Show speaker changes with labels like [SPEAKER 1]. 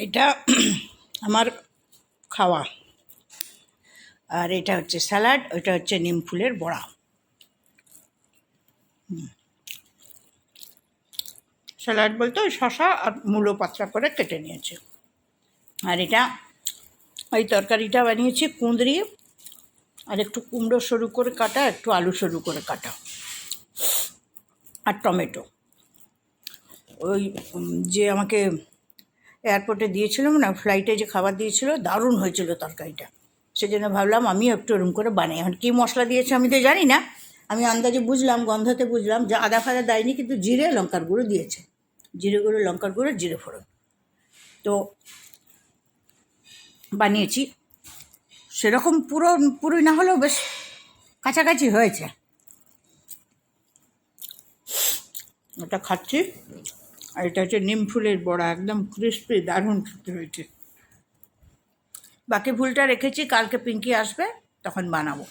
[SPEAKER 1] এটা আমার খাওয়া। আর এটা হচ্ছে স্যালাড, ওইটা হচ্ছে নিম ফুলের বড়া। স্যালাড বলতে ওই শশা আর মূলো পাতলা করে কেটে নিয়েছে। আর এটা ওই তরকারিটা বানিয়েছি কুঁদরি আর একটু কুমড়ো সরু করে কাটা, একটু আলু সরু করে কাটা, আর টমেটো। ওই যে আমাকে এয়ারপোর্টে দিয়েছিলাম না, ফ্লাইটে যে খাবার দিয়েছিল, দারুণ হয়েছিল তরকারিটা। সেজন্য ভাবলাম আমিও একটু ওরকম করে বানাই। এখন কী মশলা দিয়েছে আমি তো জানি না, আমি আন্দাজে বুঝলাম, গন্ধতে বুঝলাম যে আদা ফাদা দেয়নি, কিন্তু জিরে লঙ্কার গুঁড়ো দিয়েছে। জিরে গুঁড়ো, লঙ্কার গুঁড়ো, জিরে ফোড়ন। তো বানিয়েছি সেরকম পুরোই না হলেও বেশ কাছাকাছি হয়েছে। ওটা খাচ্ছি। আর এটা হচ্ছে নিম ফুলের বড়া, একদম ক্রিস্পি, দারুণ খেতে হয়েছে। বাকি ফুলটা রেখেছি, কালকে পিঙ্কি আসবে তখন বানাবো।